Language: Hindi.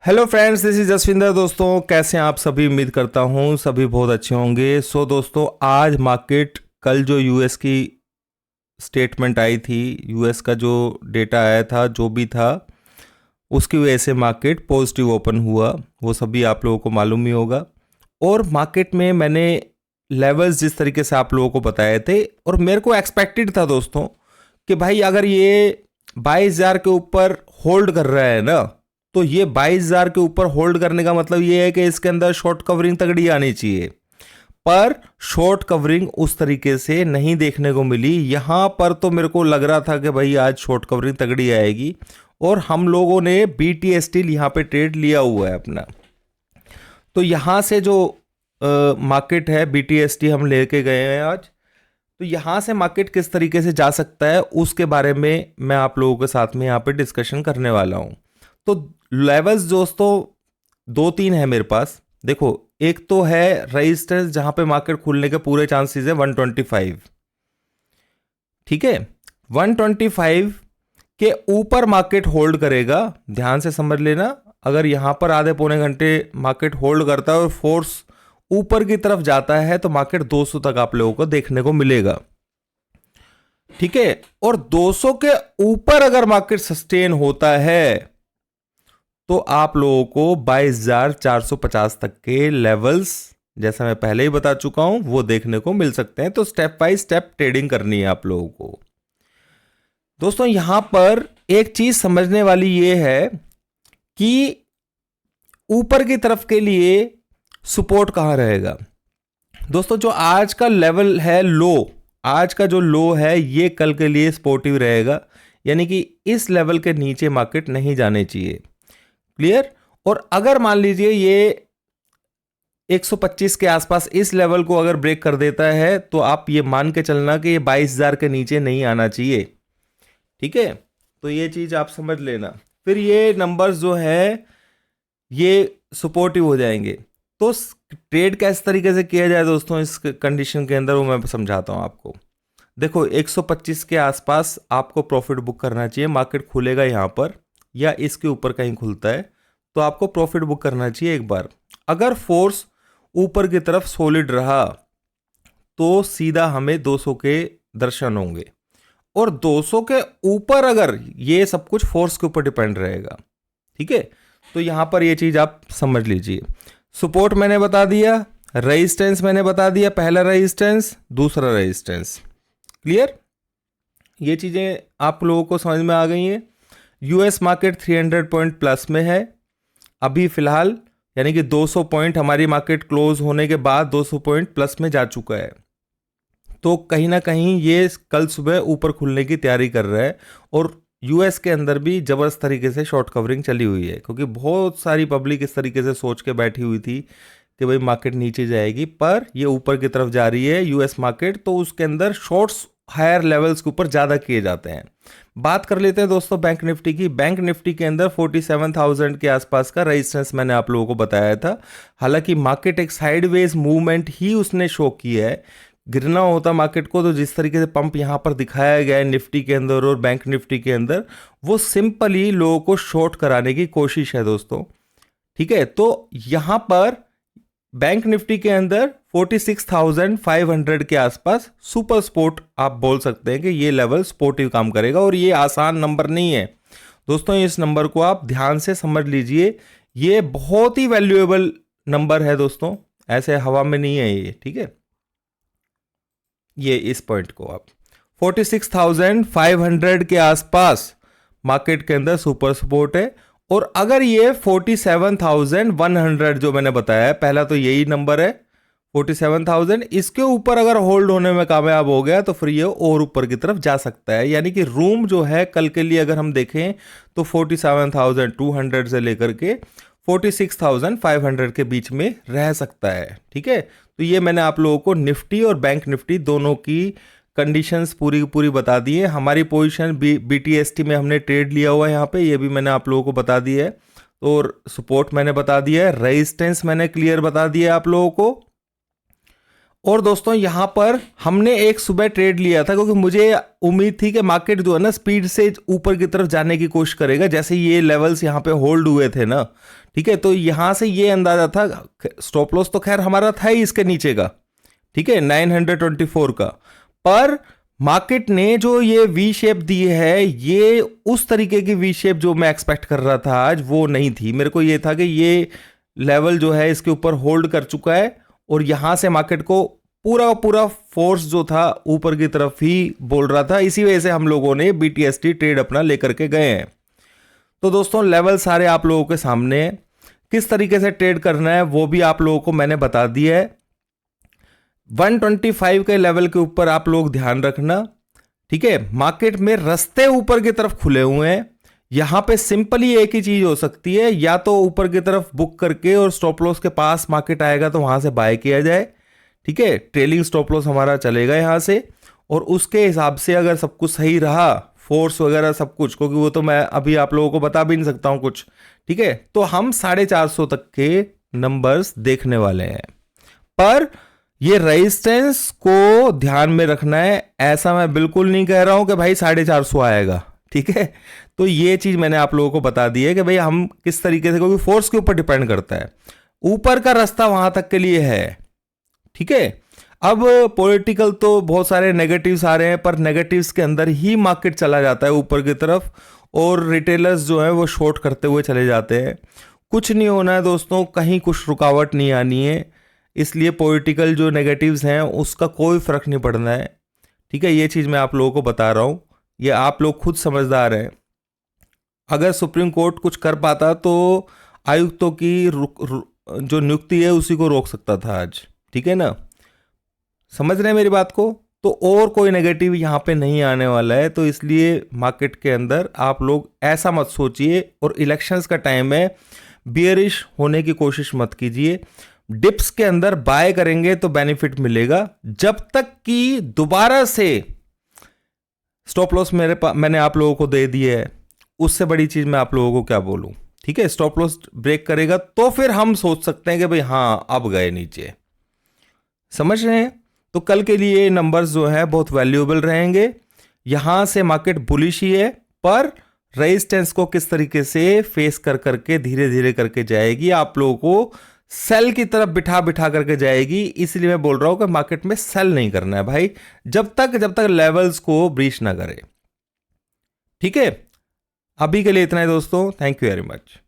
Hello friends, this is Jaswinder. दोस्तों, कैसे हैं आप सभी? उम्मीद करता हूं सभी बहुत अच्छे होंगे। दोस्तों, आज मार्केट, कल जो यूएस की स्टेटमेंट आई थी, यूएस का जो डेटा आया था, जो भी था, उसकी वजह से मार्केट पॉजिटिव ओपन हुआ। वो सभी आप लोगों को मालूम ही होगा। और मार्केट में मैंने लेवल्स जिस तरीके से आप लोगों को बताए थे, और मेरे को एक्सपेक्टेड था दोस्तों कि भाई अगर ये 22,000 के ऊपर होल्ड कर रहा है ना, तो ये 22,000 के ऊपर होल्ड करने का मतलब ये है कि इसके अंदर शॉर्ट कवरिंग तगड़ी आनी चाहिए। पर शॉर्ट कवरिंग उस तरीके से नहीं देखने को मिली। यहां पर तो मेरे को लग रहा था कि भाई आज शॉर्ट कवरिंग तगड़ी आएगी, और हम लोगों ने बीटी स्टील यहां पे ट्रेड लिया हुआ है अपना। तो यहां से जो मार्केट है, बीटीएसटी हम लेके गए हैं आज। तो यहाँ से मार्केट किस तरीके से जा सकता है, उसके बारे में मैं आप लोगों के साथ में यहाँ पे डिस्कशन करने वाला हूँ। तो लेवल्स दोस्तों दो तीन है मेरे पास। देखो, एक तो है रेजिस्टेंस, जहाँ पे मार्केट खुलने के पूरे चांसेस है 125। ठीक है, 125 के ऊपर मार्केट होल्ड करेगा। ध्यान से समझ लेना, अगर यहाँ पर आधे पौने घंटे मार्केट होल्ड करता है और फोर्स ऊपर की तरफ जाता है, तो मार्केट 200 तक आप लोगों को देखने को मिलेगा। ठीक है, और 200 के ऊपर अगर मार्केट सस्टेन होता है, तो आप लोगों को 22,450 तक के लेवल्स, जैसा मैं पहले ही बता चुका हूं, वो देखने को मिल सकते हैं। तो स्टेप बाय स्टेप ट्रेडिंग करनी है आप लोगों को। दोस्तों, यहां पर एक चीज समझने वाली ये है कि ऊपर की तरफ के लिए सपोर्ट कहां रहेगा। दोस्तों, जो आज का लेवल है लो, आज का जो लो है, ये कल के लिए सपोर्टिव रहेगा। यानी कि इस लेवल के नीचे मार्केट नहीं जाने चाहिए। क्लियर? और अगर मान लीजिए ये 125 के आसपास इस लेवल को अगर ब्रेक कर देता है, तो आप ये मान के चलना कि ये 22,000 के नीचे नहीं आना चाहिए। ठीक है, तो ये चीज आप समझ लेना। फिर ये नंबर्स जो है ये सपोर्टिव हो जाएंगे। तो ट्रेड कैसे तरीके से किया जाए दोस्तों इस कंडीशन के अंदर, वो मैं समझाता हूं आपको। देखो, 125 के आसपास आपको प्रॉफिट बुक करना चाहिए। मार्केट खुलेगा यहां पर या इसके ऊपर कहीं खुलता है, तो आपको प्रॉफिट बुक करना चाहिए एक बार। अगर फोर्स ऊपर की तरफ सॉलिड रहा, तो सीधा हमें 200 के दर्शन होंगे। और 200 के ऊपर अगर, ये सब कुछ फोर्स के ऊपर डिपेंड रहेगा। ठीक है, तो यहां पर ये चीज आप समझ लीजिए। सपोर्ट मैंने बता दिया, रेजिस्टेंस मैंने बता दिया, पहला रेजिस्टेंस, दूसरा रेजिस्टेंस। क्लियर? ये चीजें आप लोगों को समझ में आ गई हैं। यूएस मार्केट 300 पॉइंट प्लस में है अभी फिलहाल, यानी कि 200 पॉइंट हमारी मार्केट क्लोज होने के बाद 200 पॉइंट प्लस में जा चुका है। तो कहीं ना कहीं ये कल सुबह ऊपर खुलने की तैयारी कर रहा है। और यूएस के अंदर भी जबरदस्त तरीके से शॉर्ट कवरिंग चली हुई है, क्योंकि बहुत सारी पब्लिक इस तरीके से सोच के बैठी हुई थी कि भाई मार्केट नीचे जाएगी, पर ये ऊपर की तरफ जा रही है यूएस मार्केट। तो उसके अंदर शॉर्ट्स हायर लेवल्स के ऊपर ज़्यादा किए जाते हैं। बात कर लेते हैं दोस्तों बैंक निफ्टी की। बैंक निफ्टी के अंदर 47,000 के आसपास का रेजिस्टेंस मैंने आप लोगों को बताया था। हालांकि मार्केट एक साइडवेज मूवमेंट ही उसने शो किया है। गिरना होता मार्केट को, तो जिस तरीके से पंप यहां पर दिखाया गया है निफ्टी के अंदर और बैंक निफ्टी के अंदर, वो सिंपली लोगों को शॉर्ट कराने की कोशिश है दोस्तों। ठीक है, तो यहां पर बैंक निफ्टी के अंदर 46,500 के आसपास सुपर स्पोर्ट आप बोल सकते हैं कि ये लेवल सपोर्टिव काम करेगा। और ये आसान नंबर नहीं है दोस्तों, इस नंबर को आप ध्यान से समझ लीजिए। ये बहुत ही वैल्यूएबल नंबर है दोस्तों, ऐसे हवा में नहीं है ये। ठीक है, ये इस पॉइंट को आप 46,500 के आसपास मार्केट के अंदर सुपर सपोर्ट है। और अगर ये 47,100 जो मैंने बताया है, पहला तो यही नंबर है 47,000, इसके ऊपर अगर होल्ड होने में कामयाब हो गया, तो फिर ये और ऊपर की तरफ जा सकता है। यानी कि रूम जो है कल के लिए अगर हम देखें, तो 47,200 से लेकर के 46,500 के बीच में रह सकता है। ठीक है, तो ये मैंने आप लोगों को निफ्टी और बैंक निफ्टी दोनों की कंडीशंस पूरी की पूरी बता दी है। हमारी पोजीशन बीटीएसटी में हमने ट्रेड लिया हुआ है यहाँ पे, ये भी मैंने आप लोगों को बता दिया है। और सपोर्ट मैंने बता दिया है, रेजिस्टेंस मैंने क्लियर बता दिया है आप लोगों को। और दोस्तों यहाँ पर हमने एक सुबह ट्रेड लिया था क्योंकि मुझे उम्मीद थी कि मार्केट जो है ना स्पीड से ऊपर की तरफ जाने की कोशिश करेगा, जैसे ये लेवल्स यहाँ पे होल्ड हुए थे ना, ठीक है। तो यहाँ से ये अंदाजा था, स्टॉप लॉस तो खैर हमारा था ही इसके नीचे का, ठीक है, 924 का, पर मार्केट ने जो ये वी शेप दी है, ये उस तरीके की वी शेप जो मैं एक्सपेक्ट कर रहा था आज वो नहीं थी। मेरे को ये था कि ये लेवल जो है इसके ऊपर होल्ड कर चुका है और यहां से मार्केट को पूरा पूरा फोर्स जो था ऊपर की तरफ ही बोल रहा था। इसी वजह से हम लोगों ने BTST ट्रेड अपना लेकर के गए हैं। तो दोस्तों लेवल सारे आप लोगों के सामने है, किस तरीके से ट्रेड करना है वो भी आप लोगों को मैंने बता दिया है। 125 के लेवल के ऊपर आप लोग ध्यान रखना, ठीक है। मार्केट में रास्ते ऊपर की तरफ खुले हुए हैं, यहां पे सिंपली एक ही चीज हो सकती है, या तो ऊपर की तरफ बुक करके और स्टॉप लॉस के पास मार्केट आएगा तो वहां से बाय किया जाए, ठीक है। ट्रेलिंग स्टॉप लॉस हमारा चलेगा यहां से, और उसके हिसाब से अगर सब कुछ सही रहा, फोर्स वगैरह सब कुछ, क्योंकि वो तो मैं अभी आप लोगों को बता भी नहीं सकता हूं कुछ, ठीक है। तो हम 450 तक के नंबर्स देखने वाले हैं, पर ये रेजिस्टेंस को ध्यान में रखना है। ऐसा मैं बिल्कुल नहीं कह रहा हूं कि भाई 450 आएगा, ठीक है। तो ये चीज मैंने आप लोगों को बता दी है कि भाई हम किस तरीके से, क्योंकि फोर्स के ऊपर डिपेंड करता है, ऊपर का रास्ता वहां तक के लिए है, ठीक है। अब पॉलिटिकल तो बहुत सारे नेगेटिव्स आ रहे हैं, पर नेगेटिव्स के अंदर ही मार्केट चला जाता है ऊपर की तरफ, और रिटेलर्स जो है वो शॉर्ट करते हुए चले जाते हैं। कुछ नहीं होना है दोस्तों, कहीं कुछ रुकावट नहीं आनी है, इसलिए पॉलिटिकल जो नेगेटिव्स हैं उसका कोई फर्क नहीं पड़ना है, ठीक है। ये चीज़ मैं आप लोगों को बता रहा हूँ, ये आप लोग खुद समझदार हैं। अगर सुप्रीम कोर्ट कुछ कर पाता तो आयुक्तों की जो नियुक्ति है उसी को रोक सकता था आज, ठीक है ना, समझ रहे हैं मेरी बात को। तो और कोई नेगेटिव यहाँ पे नहीं आने वाला है, तो इसलिए मार्केट के अंदर आप लोग ऐसा मत सोचिए, और इलेक्शंस का टाइम है, बियरिश होने की कोशिश मत कीजिए। डिप्स के अंदर बाय करेंगे तो बेनिफिट मिलेगा, जब तक कि दोबारा से स्टॉप लॉस मैंने आप लोगों को दे दिए है, उससे बड़ी चीज मैं आप लोगों को क्या बोलूं, ठीक है। स्टॉप लॉस ब्रेक करेगा तो फिर हम सोच सकते हैं कि भाई हाँ अब गए नीचे, समझ रहे हैं। तो कल के लिए नंबर्स जो है बहुत वैल्यूएबल रहेंगे। यहां से मार्केट बुलिश ही है, पर रेजिस्टेंस को किस तरीके से फेस कर करके धीरे धीरे करके जाएगी, आप लोगों को सेल की तरफ बिठा बिठा करके जाएगी। इसलिए मैं बोल रहा हूं कि मार्केट में सेल नहीं करना है भाई, जब तक लेवल्स को ब्रीच ना करे, ठीक है। अभी के लिए इतना है दोस्तों, थैंक यू वेरी मच।